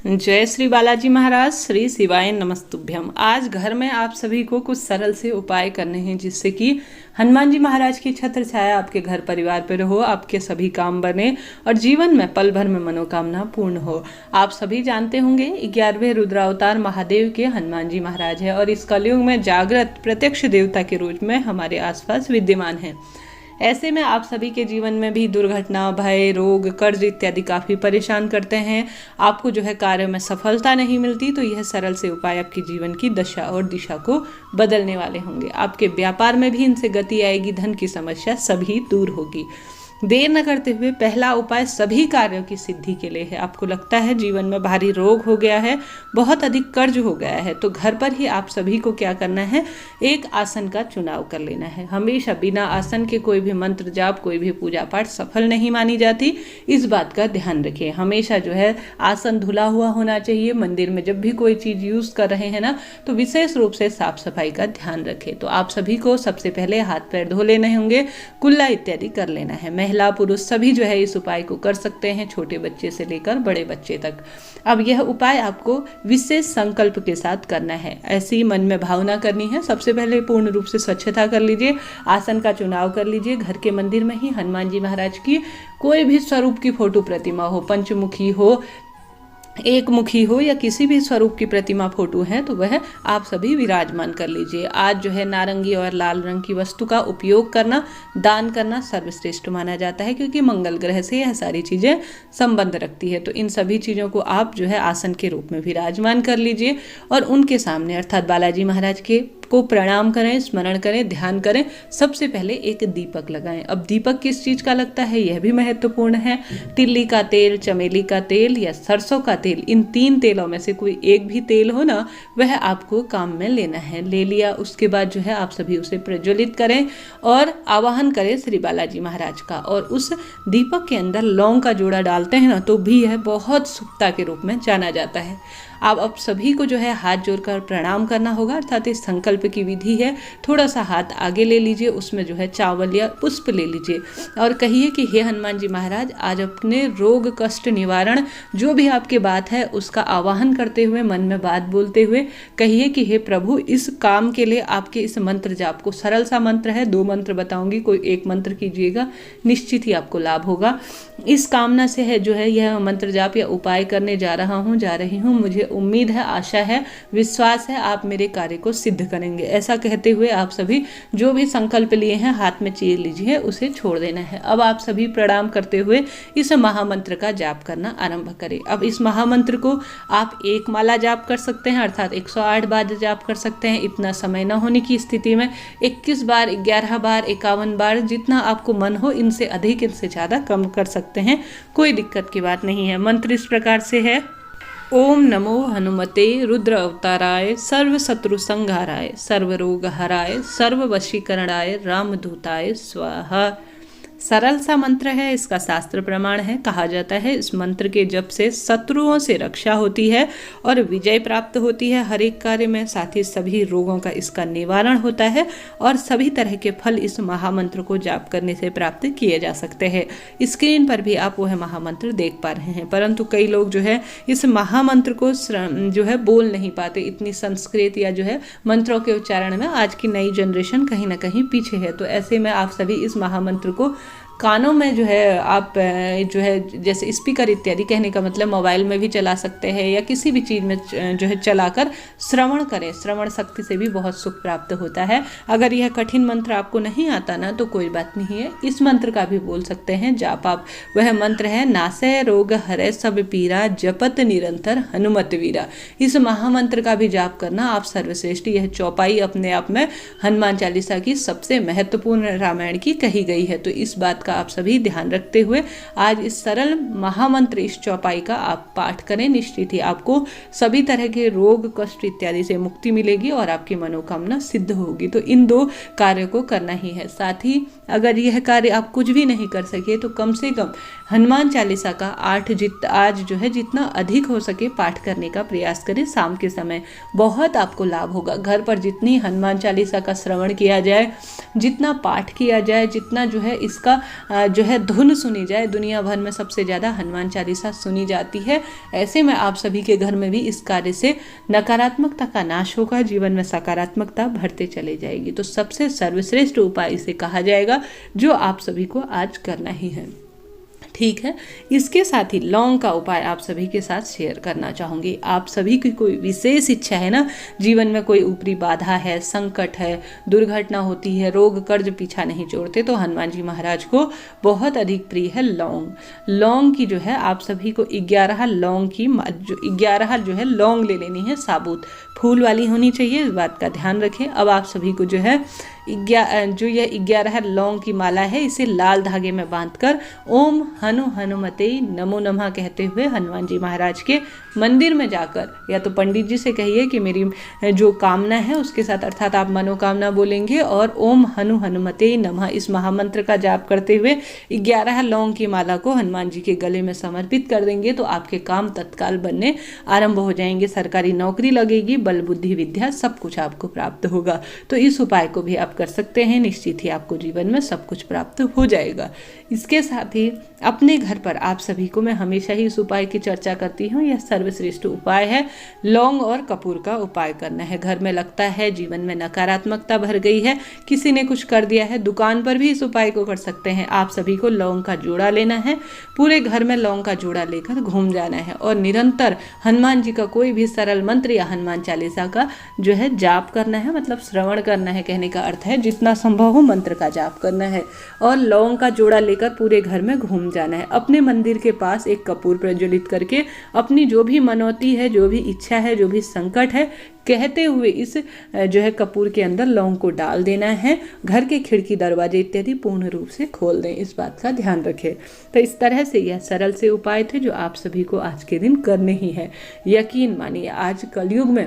जय श्री बालाजी महाराज। श्री शिवाय नमस्तुभ्यम। आज घर में आप सभी को कुछ सरल से उपाय करने हैं जिससे कि हनुमान जी महाराज की छत्र छाया आपके घर परिवार पर हो, आपके सभी काम बने और जीवन में पल भर में मनोकामना पूर्ण हो। आप सभी जानते होंगे 11वें रुद्रावतार महादेव के हनुमान जी महाराज है और इस कलयुग में जागृत प्रत्यक्ष देवता के रूप में हमारे आसपास विद्यमान है। ऐसे में आप सभी के जीवन में भी दुर्घटना, भय, रोग, कर्ज इत्यादि काफ़ी परेशान करते हैं। आपको कार्य में सफलता नहीं मिलती, तो यह सरल से उपाय आपके जीवन की दशा और दिशा को बदलने वाले होंगे। आपके व्यापार में भी इनसे गति आएगी, धन की समस्या सभी दूर होगी। देर न करते हुए पहला उपाय सभी कार्यों की सिद्धि के लिए है। आपको लगता है जीवन में भारी रोग हो गया है, बहुत अधिक कर्ज हो गया है, तो घर पर ही आप सभी को क्या करना है, एक आसन का चुनाव कर लेना है। हमेशा बिना आसन के कोई भी मंत्र जाप, कोई भी पूजा पाठ सफल नहीं मानी जाती। इस बात का ध्यान रखिए। हमेशा आसन धुला हुआ होना चाहिए। मंदिर में जब भी कोई चीज़ यूज़ कर रहे हैं ना, तो विशेष रूप से साफ सफाई का ध्यान रखें। तो आप सभी को सबसे पहले हाथ पैर धो लेने होंगे, कुल्ला इत्यादि कर लेना है। महिला पुरुष सभी इस उपाय को कर सकते हैं, छोटे बच्चे से लेकर बड़े बच्चे तक। अब यह उपाय आपको विशेष संकल्प के साथ करना है। ऐसी मन में भावना करनी है। सबसे पहले पूर्ण रूप से स्वच्छता कर लीजिए, आसन का चुनाव कर लीजिए। घर के मंदिर में ही हनुमान जी महाराज की कोई भी स्वरूप की फोटो प्रतिमा हो, पंचमुखी हो, एक मुखी हो या किसी भी स्वरूप की प्रतिमा फोटो है, तो वह आप सभी विराजमान कर लीजिए। आज नारंगी और लाल रंग की वस्तु का उपयोग करना, दान करना सर्वश्रेष्ठ माना जाता है, क्योंकि मंगल ग्रह से यह सारी चीज़ें संबंध रखती है। तो इन सभी चीज़ों को आप आसन के रूप में विराजमान कर लीजिए और उनके सामने अर्थात बालाजी महाराज के को प्रणाम करें, स्मरण करें, ध्यान करें। सबसे पहले एक दीपक लगाएं। अब दीपक किस चीज़ का लगता है, यह भी महत्वपूर्ण है। तिल्ली का तेल, चमेली का तेल या सरसों का तेल, इन 3 तेलों में से कोई एक भी तेल हो ना, वह आपको काम में लेना है। ले लिया, उसके बाद आप सभी उसे प्रज्वलित करें और आवाहन करें श्री बालाजी महाराज का। और उस दीपक के अंदर लौंग का जोड़ा डालते हैं ना, तो भी यह बहुत शुभता के रूप में जाना जाता है। अब सभी को हाथ जोड़कर प्रणाम करना होगा, अर्थात इस संकल्प की विधि है। थोड़ा सा हाथ आगे ले लीजिए, उसमें चावल या पुष्प ले लीजिए और कहिए कि हे हनुमान जी महाराज, आज अपने रोग कष्ट निवारण जो भी आपकी बात है उसका आवाहन करते हुए, मन में बात बोलते हुए कहिए कि हे प्रभु, इस काम के लिए आपके इस मंत्र जाप को, सरल सा मंत्र है, 2 मंत्र बताऊंगी, कोई एक मंत्र कीजिएगा, निश्चित ही आपको लाभ होगा। इस कामना से यह मंत्र जाप या उपाय करने जा रही हूँ। मुझे उम्मीद है, आशा है, विश्वास है, आप मेरे कार्य को सिद्ध करेंगे। ऐसा कहते हुए आप सभी जो भी संकल्प लिए हैं हाथ में चीर लीजिए, उसे छोड़ देना है। अब आप सभी प्रणाम करते हुए इस महामंत्र का जाप करना आरंभ करें। अब इस महामंत्र को आप 1 माला जाप कर सकते हैं, अर्थात 108 बार जाप कर सकते हैं। इतना समय न होने की स्थिति में 21 बार, 11 बार, 51 बार, जितना आपको मन हो, इनसे अधिक, इनसे ज़्यादा कम कर सकते हैं, कोई दिक्कत की बात नहीं है। मंत्र इस प्रकार से है: ओम नमो हनुमते रुद्र अवताराय, सर्व शत्रु संहाराय, सर्व रोग हराय, सर्व वशीकरणाय, रामदूताय स्वाहा। सरल सा मंत्र है, इसका शास्त्र प्रमाण है। कहा जाता है इस मंत्र के जप से शत्रुओं से रक्षा होती है और विजय प्राप्त होती है हर एक कार्य में। साथ ही सभी रोगों का इसका निवारण होता है और सभी तरह के फल इस महामंत्र को जाप करने से प्राप्त किए जा सकते हैं। स्क्रीन पर भी आप वह महामंत्र देख पा रहे हैं, परंतु कई लोग इस महामंत्र को बोल नहीं पाते। इतनी संस्कृत या मंत्रों के उच्चारण में आज की नई जनरेशन कहीं ना कहीं पीछे है। तो ऐसे में आप सभी इस महामंत्र को कानों में आप जैसे स्पीकर इत्यादि, कहने का मतलब मोबाइल में भी चला सकते हैं या किसी भी चीज़ में चलाकर श्रवण करें। श्रवण शक्ति से भी बहुत सुख प्राप्त होता है। अगर यह कठिन मंत्र आपको नहीं आता ना, तो कोई बात नहीं है, इस मंत्र का भी बोल सकते हैं जाप आप। वह मंत्र है: नासै रोग हरै सब पीरा, जपत निरंतर हनुमत वीरा। इस महामंत्र का भी जाप करना आप सर्वश्रेष्ठ। यह चौपाई अपने आप में हनुमान चालीसा की सबसे महत्वपूर्ण रामायण की कही गई है। तो इस बात का आप सभी ध्यान रखते हुए आज इस सरल महामंत्र, इस चौपाई का आप पाठ करें। निश्चित ही आपको सभी तरह के रोग कष्ट इत्यादि से मुक्ति मिलेगी और आपकी मनोकामना सिद्ध होगी। तो इन 2 कार्यों को करना ही है। साथ ही अगर यह कार्य आप कुछ भी नहीं कर सके, तो कम से कम हनुमान चालीसा का आज जो है जितना अधिक हो सके पाठ करने का प्रयास करें शाम के समय, बहुत आपको लाभ होगा। घर पर जितनी हनुमान चालीसा का श्रवण किया जाए, जितना पाठ किया जाए, जितना जो है इसका जो है धुन सुनी जाए, दुनिया भर में सबसे ज़्यादा हनुमान चालीसा सुनी जाती है। ऐसे में आप सभी के घर में भी इस कार्य से नकारात्मकता का नाश होगा, जीवन में सकारात्मकता बढ़ते चले जाएगी। तो सबसे सर्वश्रेष्ठ उपाय इसे कहा जाएगा, जो आप सभी को आज करना ही है। ठीक है, इसके साथ ही लौंग का उपाय आप सभी के साथ शेयर करना चाहूँगी। आप सभी की कोई विशेष इच्छा है ना, जीवन में कोई ऊपरी बाधा है, संकट है, दुर्घटना होती है, रोग कर्ज पीछा नहीं छोड़ते, तो हनुमान जी महाराज को बहुत अधिक प्रिय है लौंग। लौंग की जो है आप सभी को 11 लौंग की 11 जो है लौंग ले लेनी है, साबुत फूल वाली होनी चाहिए, इस बात का ध्यान रखें। अब आप सभी को जो है जो यह 11 लौंग की माला है, इसे लाल धागे में बांधकर ओम हनुमते नमो नमः कहते हुए हनुमान जी महाराज के मंदिर में जाकर, या तो पंडित जी से कहिए कि मेरी जो कामना है उसके साथ, अर्थात आप मनोकामना बोलेंगे और ओम हनुमते नमः इस महामंत्र का जाप करते हुए 11 लौंग की माला को हनुमान जी के गले में समर्पित कर देंगे, तो आपके काम तत्काल बनने आरंभ हो जाएंगे। सरकारी नौकरी लगेगी, बल बुद्धि विद्या सब कुछ आपको प्राप्त होगा। तो इस उपाय को भी आप कर सकते हैं, निश्चित ही आपको जीवन में सब कुछ प्राप्त हो जाएगा। इसके साथ ही अपने घर पर आप सभी को मैं हमेशा ही इस उपाय की चर्चा करती हूँ, यह सर्वश्रेष्ठ उपाय है। लौंग और कपूर का उपाय करना है। घर में लगता है जीवन में नकारात्मकता भर गई है, किसी ने कुछ कर दिया है, दुकान पर भी इस उपाय को कर सकते हैं। आप सभी को लौंग का जोड़ा लेना है, पूरे घर में लौंग का जोड़ा लेकर घूम जाना है और निरंतर हनुमान जी का कोई भी सरल मंत्र या हनुमान चालीसा का जो है जाप करना है, मतलब श्रवण करना है, कहने का अर्थ है जितना संभव हो मंत्र का जाप करना है और लौंग का जोड़ा लेकर पूरे घर में घूम जाना है। अपने मंदिर के पास एक कपूर प्रज्वलित करके अपनी जो भी मनौती है, जो भी इच्छा है, जो भी संकट है, कहते हुए इस जो है कपूर के अंदर लौंग को डाल देना है। घर के खिड़की दरवाजे इत्यादि पूर्ण रूप से खोल दें, इस बात का ध्यान रखें। तो इस तरह से यह सरल से उपाय थे जो आप सभी को आज के दिन करने ही है। यकीन मानिए आज कलयुग में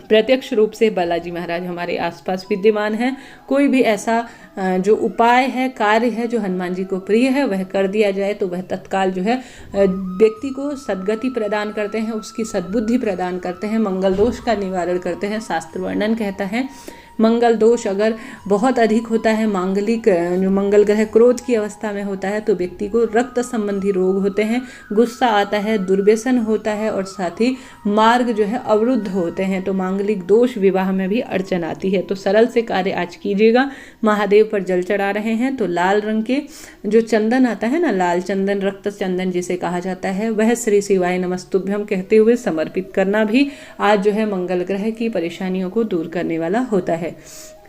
प्रत्यक्ष रूप से बालाजी महाराज हमारे आसपास विद्यमान हैं। कोई भी ऐसा जो उपाय है, कार्य है जो हनुमान जी को प्रिय है, वह कर दिया जाए तो वह तत्काल जो है व्यक्ति को सद्गति प्रदान करते हैं, उसकी सद्बुद्धि प्रदान करते हैं, मंगल दोष का निवारण करते हैं। शास्त्र वर्णन कहता है मंगल दोष अगर बहुत अधिक होता है, मांगलिक जो मंगल ग्रह क्रोध की अवस्था में होता है, तो व्यक्ति को रक्त संबंधी रोग होते हैं, गुस्सा आता है, दुर्व्यसन होता है और साथ ही मार्ग जो है अवरुद्ध होते हैं। तो मांगलिक दोष, विवाह में भी अड़चन आती है। तो सरल से कार्य आज कीजिएगा। महादेव पर जल चढ़ा रहे हैं तो लाल रंग के जो चंदन आता है ना, लाल चंदन, रक्त चंदन जिसे कहा जाता है, वह श्री शिवाय नमस्तुभ्यम कहते हुए समर्पित करना भी आज जो है मंगल ग्रह की परेशानियों को दूर करने वाला होता है।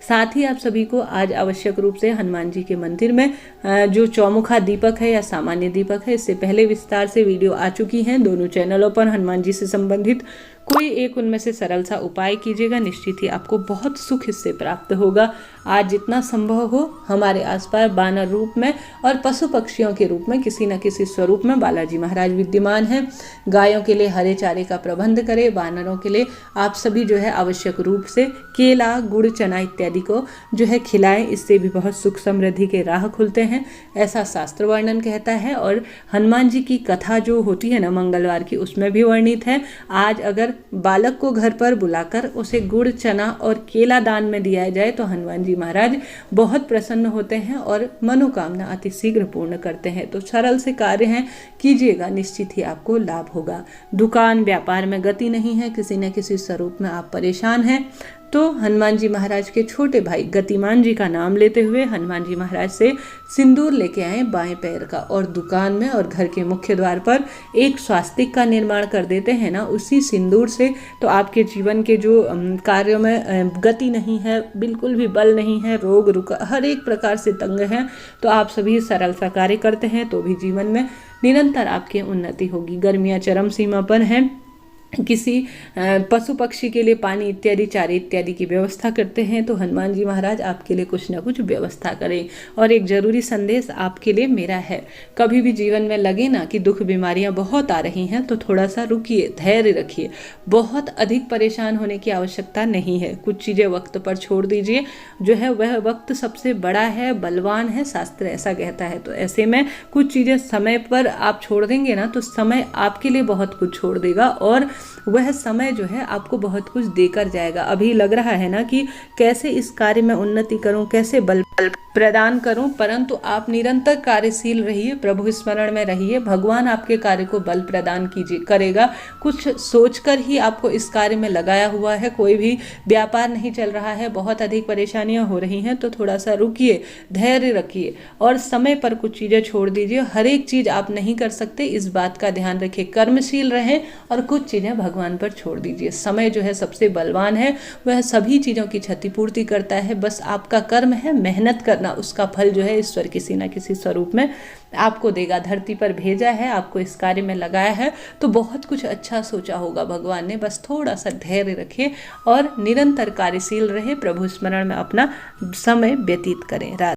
साथ ही आप सभी को आज आवश्यक रूप से हनुमान जी के मंदिर में जो चौमुखा दीपक है या सामान्य दीपक है, इससे पहले विस्तार से वीडियो आ चुकी हैं दोनों चैनलों पर। हनुमान जी से संबंधित कोई एक उनमें से सरल सा उपाय कीजिएगा, निश्चित ही आपको बहुत सुख इससे प्राप्त होगा। आज जितना संभव हो हमारे आसपास वानर रूप में और पशु पक्षियों के रूप में किसी न किसी स्वरूप में बालाजी महाराज विद्यमान हैं। गायों के लिए हरे चारे का प्रबंध करें, वानरों के लिए आप सभी जो है आवश्यक रूप से केला, गुड़, चना इत्यादि को जो है खिलाएं, इससे भी बहुत सुख समृद्धि के राह खुलते हैं, ऐसा शास्त्र वर्णन कहता है। और हनुमान जी की कथा जो होती है ना मंगलवार की, उसमें भी वर्णित है। आज अगर बालक को घर पर बुलाकर उसे गुड़, चना और केला दान में दिया जाए तो हनुमान जी महाराज बहुत प्रसन्न होते हैं और मनोकामना अति शीघ्र पूर्ण करते हैं। तो सरल से कार्य हैं, कीजिएगा, निश्चित ही आपको लाभ होगा। दुकान व्यापार में गति नहीं है, किसी न किसी स्वरूप में आप परेशान हैं, तो हनुमान जी महाराज के छोटे भाई गतिमान जी का नाम लेते हुए हनुमान जी महाराज से सिंदूर लेके आए बाएं पैर का, और दुकान में और घर के मुख्य द्वार पर एक स्वास्तिक का निर्माण कर देते हैं ना, उसी सिंदूर से तो आपके जीवन के जो कार्यों में गति नहीं है, बिल्कुल भी बल नहीं है, रोग रुका हर एक प्रकार से तंग हैं, तो आप सभी सरल सा कार्य करते हैं तो भी जीवन में निरंतर आपकी उन्नति होगी। गर्मियाँ चरम सीमा पर हैं, किसी पशु पक्षी के लिए पानी इत्यादि चारे इत्यादि की व्यवस्था करते हैं तो हनुमान जी महाराज आपके लिए कुछ ना कुछ व्यवस्था करें। और एक ज़रूरी संदेश आपके लिए मेरा है, कभी भी जीवन में लगे ना कि दुख बीमारियां बहुत आ रही हैं तो थोड़ा सा रुकिए, धैर्य रखिए। बहुत अधिक परेशान होने की आवश्यकता नहीं है, कुछ चीज़ें वक्त पर छोड़ दीजिए। जो है वह वक्त सबसे बड़ा है, बलवान है, शास्त्र ऐसा कहता है। तो ऐसे में कुछ चीज़ें समय पर आप छोड़ देंगे ना तो समय आपके लिए बहुत कुछ छोड़ देगा और वह समय जो है आपको बहुत कुछ देकर जाएगा। अभी लग रहा है ना कि कैसे इस कार्य में उन्नति करूं, कैसे बल प्रदान करूं, परंतु आप निरंतर कार्यशील रहिए, प्रभु स्मरण में रहिए, भगवान आपके कार्य को बल प्रदान करेगा। कुछ सोचकर ही आपको इस कार्य में लगाया हुआ है, कोई भी व्यापार नहीं चल रहा है, बहुत अधिक परेशानियां हो रही हैं तो थोड़ा सा रुकिए, धैर्य रखिए और समय पर कुछ चीज़ें छोड़ दीजिए। हर एक चीज़ आप नहीं कर सकते, इस बात का ध्यान रखिए, कर्मशील रहें और कुछ चीज़ें भगवान पर छोड़ दीजिए। समय जो है सबसे बलवान है, वह सभी चीज़ों की क्षतिपूर्ति करता है। बस आपका कर्म है मेहनत करना, उसका फल जो है ईश्वर किसी न किसी स्वरूप में आपको देगा। धरती पर भेजा है, आपको इस कार्य में लगाया है तो बहुत कुछ अच्छा सोचा होगा भगवान ने। बस थोड़ा सा धैर्य रखें और निरंतर कार्यशील रहे, प्रभु स्मरण में अपना समय व्यतीत करें।